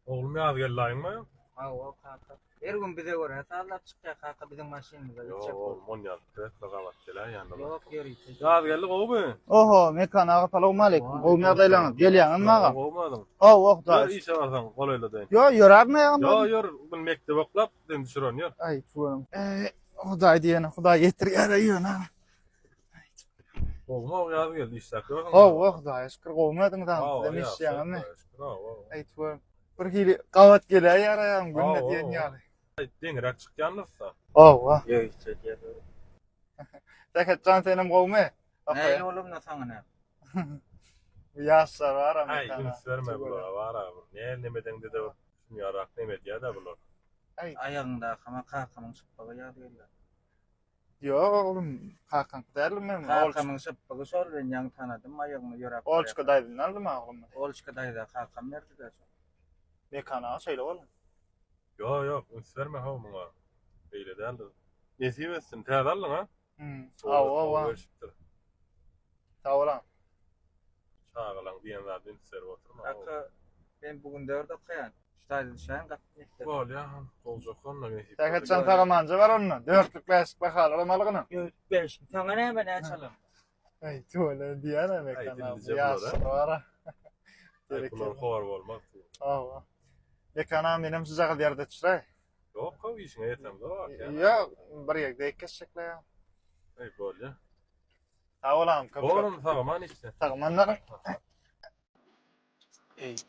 Oğlum yaz geldi ayınma. O kanka. Her gün bize göre sağlap çıkacak kanka bizim maşinimize Yo gidecek. oğlum 10 yazdı. Kavat gelen yanında. Yok yürü. Yaz geldi kovbu. Oho, mekana assalamu alaykum. O nerdeyleriz? Gelýäňiz maga? Kovmadım. Oh, Yor da. işe varsan kolayla deyin. Yo, ýörärmi ýa-da? Yo yor bugün mektep oklap den düşüron yor. Ay, tuğum. Hudaý diýene, Hudaý getirýär ýöne. Kovma yaz geldi işler. Oh, Hudaý şükür gowmadyň da. Demiş ýa-da. Ay, tuğum. Bir hili gawat gelýär ýaraýan günne diýen ýaly. Deňrak çykýandysa. Oh. Yok işte diye. Täket senem gowmy? Ne oğlum ne sana ne? Ýaşlar bar Ay mekana. gün verme bulara var abi. Ne nemeden de şunu yarak nemet ya da bular. Ayağında kama kalkamın sıppağı ya diyorlar. Yo, oğlum, kakan derlimi? Kalkamın sıppağı sol ben yan tanıdım ayağını yorak. Olçka daýdyn aldymy oğlum? Olçka'da da kalkam nerede de sol. Mekana şeýle oğlum. Yok gün verme ha muňa. Beýle däldi. Nesip etsin täzallyň ha? Awa. Tawra. Çağılan diýenlerden ser oturma. Kanka ben bugün 4 okuyan. Ştaýda düşen gatmykdy. Bol ya, boljakon da nesip. Täket çantaga manja bar onunla. Dörtlük beşik bahalar almalygyny. 5. Sana ne ben açalım. Ay, tuğla diýene mekana. Ay, dildice Ýaşlar bar. Bunlar hovar bolmak. Awa. Mekana menem syzak ýerde düşräý. Yok kav işine yetem de var ya. Yo, bir ýerde ekessekle ya. Ey bol ya. Tawlam, kapı. Oğlum tamam işte. Tagmanlar.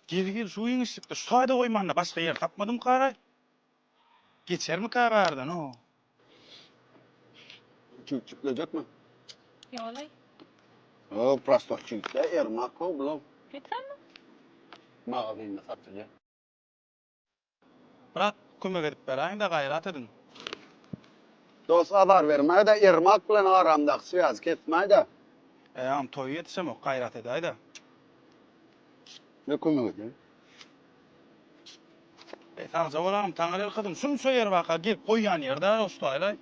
Gel suyun ışıkta şu sayda koymanla başka yer tapmadım karay. Geçer mi karardan o? Çıkacak mı? Yolay. O prosto çıktı. Ermak o bulam. Lütfen mi? Mağazını satacak. Bırak kömek edip berayin da gayrat edin. Dost haber vermeye de Ermak bilen aramda siyaz ketmeye de. Am toyu yetişem o gayrat eday da. Ne kömek ediyor? Tanıza olam tanılar kadın şunu söyler vaka gel koyyan yerde ustayla.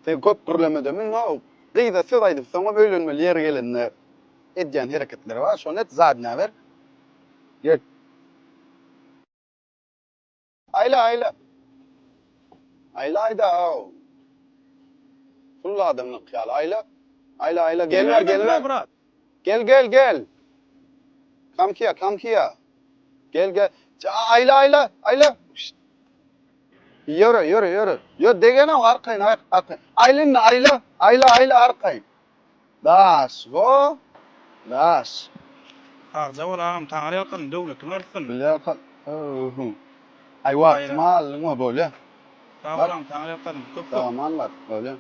Sen köp kırlamada mı o? Kıyda sıraydı sana bölünmeli yer gelinler. Edeceğin hareketleri var. Sonra et zadına ver. Gel. Ayla. Ayla o. Full adamlık ya ayla. Ayla gel ver. Gel. Come here. Gel. Ayla. Şşt. Yürü. Yo degene arkayın. Ayla arkayın. Das. Arza olam tanılar kadın devletin artsın. Biler kal. Aywa mal mı böyle? Tamam tanılar kadın köp. Tamam var böyle.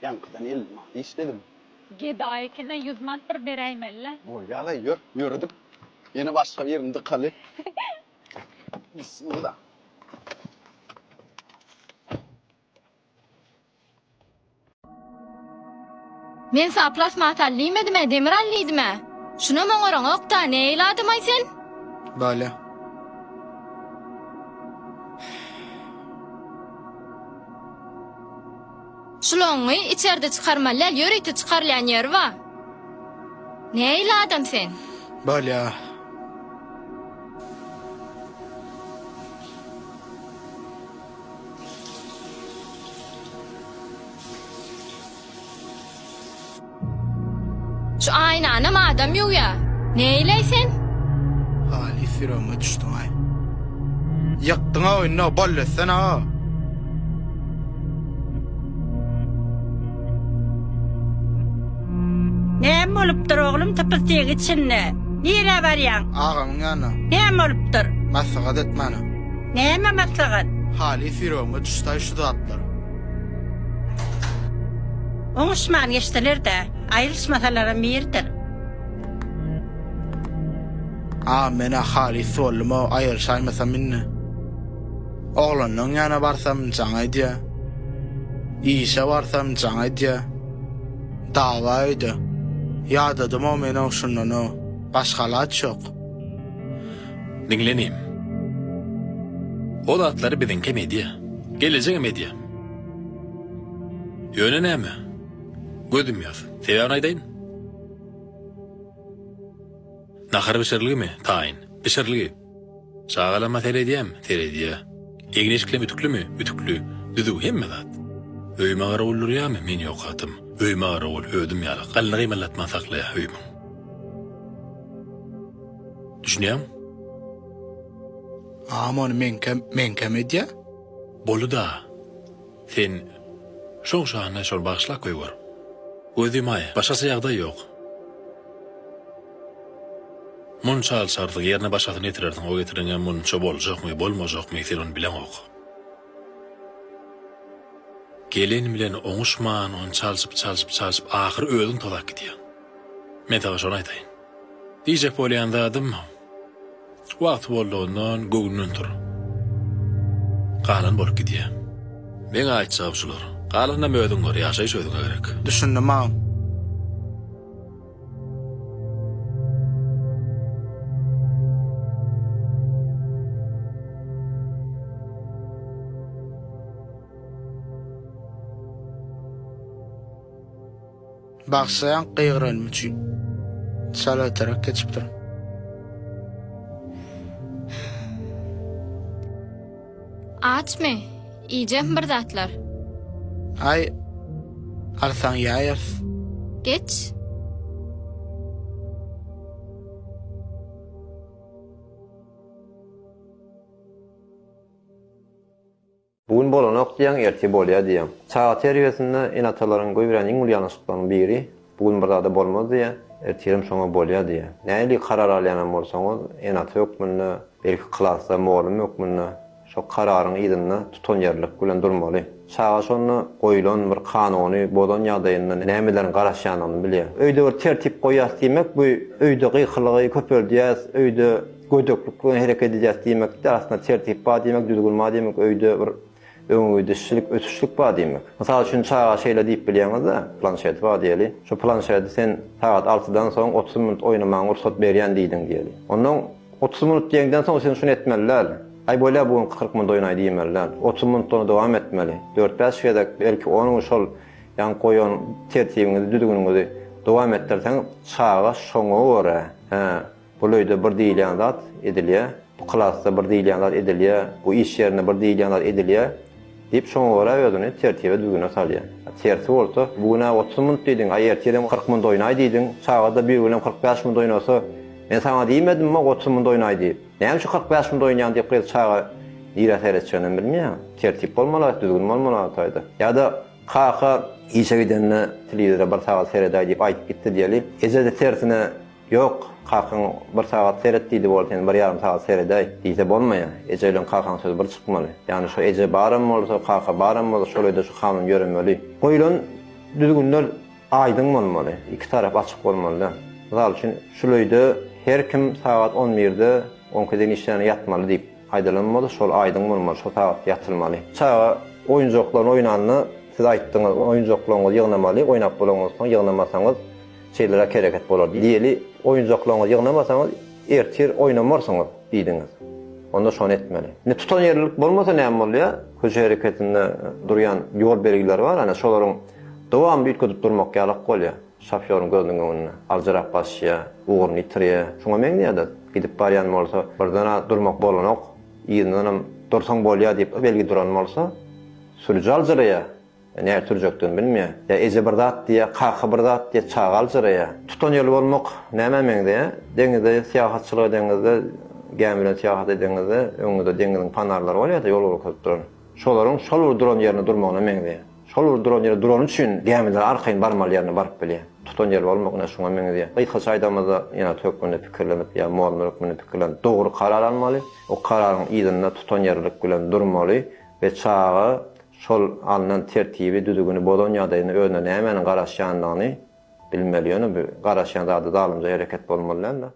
Yankıdan elma istedim. Gedayekine 100 mantar bereyimelle. O yala yürüdük. Yine başka bir yerinde kalı. Bismillah. Men saplas matalliymedim, demiralliydim. Şuna moňoraň okta ne eyladım ay sen? Böyle. Şuloňy içerde çıkarmalar, ýöreýte çıkarlan ýer wa. Ne eyladım sen? Böyle. Şu aynana adam ýok ya. Ne eýleýsen? Hali firoma düşdüm ay. Ýakdyň oýna bollesen ha. Näme bolupdyr oglum tapystygy içinde? Nire barýaň? Ağamyň ýanyna. Näme bolupdyr? Maslahat etmeni. Näme maslahat? Hali firoma düşdü şu zatlar. Oňuşman geçdiler de, aýrylmasalara mirdir. Mena hali solma aýyrşaýmasa minni. Oglanyň ýana barsam jaňa diýe. İşe barsam jaňa diýe. Dawa öýdi. Ýadadım o meni şundan o. Başgalar çok. Dinlenim. O zatları bizimki medya. Gelecek medya. Yönü näme? Gözüm ýaz. Sebäbini aýdaýyn. Nahar bişirligimi? Taýyn. Bişirligi. Çağalama terediyem, terediye. Egneşkilem ütüklü mü? Ütüklü. Düdü hemme zat. Öýme gara olur ýamy? Men ýok atym. Öýme gara ol, ödüm ýaly. Gallygy milletman saklaýa öýmüň. Düşünýäm? Aman men edýä? Bolu da. Sen şoň şahana şol bagşlak goýgur. Özüm ay, başasy ýagdaý ýok. Mun çalşardyk ýerine başasyny ýetirerdiň, o getirengen mun ço boljakmy, bolmajakmy sen onu bilen ok. Gelen bilen oňuşman, on çalşyp ahyr özüň tolak gidýär. Men taýa şonu aýtaýyn. Diýjek bolýanda adam wagt bolduğundan göwnün tur. Galan bolup gidýär. Men aýtjak şular. Galanda mödüň bar, ýaşaýyş ödüňe gerek. Düşündim ağam. Baksayan qyýgyralmy üçin. Sala tarak geçipdir. Açmy, iýjem bir zatlar. Ay, alsan ýaýar. Geç. Bugün bolanok diýen erti bolýar diýen. Saat terbiýesinde enatalaryň goýberän iň ulýan ýanşyklaryň biri bugün bir zada bolmaz diýe, ertirim şoňa bolýar diýe. Näli karar alýan bolsaňyz, enat hökmünde, belki klasda molum hökmünde şo kararyň ýygyny tutan ýerlik bilen durmaly. Sağa şonu goýulan bir kanuny bolan ýagdaýynda nämeleriň garaşýanyny bilýär. Öýde bir tertip goýýas diýmek, bu öýde gyýkylygy köpeldiýäs, öýde gödöklük bilen hereket edýäs diýmek, aslında tertip bar diýmek, düzgün bar diýmek, öýde bir öňüdüşlik, ötüşlik bar diýmek. Mysal üçin çağa şeýle diýip bilýäňiz-de, planşet bar diýeli. Şu planşeti sen saat 6-dan soň 30 minut oýnamagyň ruhsat berýän diýdiň diýeli. Ondan 30 minut diýenden soň sen şunu etmeliler. Ay bolýar bugün 40 minut oýnay diýmeliler. 30 minutdan dowam etmeli. 4-5 ýerde belki onun şol ýan goýan tertibiňizi, düzgünüňizi dowam etdirseň çağa şoňa görä. Bu löýde bir diýilýän zat edilýär. Bu klasda bir diýilýän zat edilýär. Bu iş ýerinde bir diýilýän zat edilýär. Dip şoňa görä özüni tertibe düzgüne salýar. Tertip bolsa, bugün 30 minut diýdiň, ay erteden 40 minut oýnay diýdiň. Çağda bir günem 45 minut oýnasa, men sana diýmedim, 30 minut oýnay diýip. Näme şu 45 minut oýnaýan diýip gel çağa ýere seretçenem bilmeýär. Tertip bolmaly, düzgün bolmaly taýda. Ýa-da kaka işe gidende telewizora bir saat seredäý diýip aýtyp gitdi diýeli. Ejede tersine ýok, kakyň bir saat seretdiýdi bolsa, bir ýarym saat seredäý diýse bolmaýar. Ejelen kakyň söz bir çykmaly. Ýani şu eje barym bolsa, kaka barym bolsa, şolayda şu kanun görünmeli. Goýulan düzgünler aýdyň bolmaly. İki tarap açyk bolmaly. Misal üçin şulayda her kim saat 11-de 12-den işlerine yatmalı diýip aýdylanmaly, şol aýdyň bolmaly, şol saat ýatylmaly. Çağa oýunjoklaryň oýnanyny siz aýtdyňyz, oýunjoklaryňyz ýygnamaly, oýnap bolanňyz soň ýygnamasaňyz şeýlere kereket bolar. Diýeli, oýunjoklaryňyz ýygnamasaňyz ertir oýnamarsaňyz diýdiňiz. Onda şonu etmeli. Ne tutan ýerlik bolmasa näme bolýar? Köşe hereketinde durýan ýol belgileri bar, ana şolaryň dowamly ýetgizip durmak ýalyk bolýar. Şoförün gözüňe önüne aljarak başýa, uğurny ýitirýär. Şoňa meň diýýär, gidip barýan bolsa, birden durmak bolanok, ýygynyň dursaň bolýar diýip belgi duran bolsa, sürüji aljarýar. Näme türjekden bilmeýär. Ya eje bir zat diýe, kaka bir zat diýe çağa aljarýar. Tutan ýol bolmak näme meňde? Deňizde syýahatçylyk edeňizde, gämilen syýahat edeňizde, öňünde deňiziň panarlary bolýar, ýol bolýar duran. Şolaryň şol duran ýerine durmagyna meňde. Şol duran ýere duran üçin gämiler arkaýyn barmaly ýerine baryp bilýär. Tutan ýer bolmagyna şoňa meňde. Gaýta şaýdamyzda ýa tökmünde pikirlenip ýa muammer hukmyny pikirlenip dogry karar almaly. O kararyň ýygyna tutan ýerlik bilen durmaly we çağa şol alınan tertibi düzgünü bolan ýagdaýyny özüne näme garaşýandygyny bilmeli ýöne bu garaşýan zady zalymja hereket bolmaly.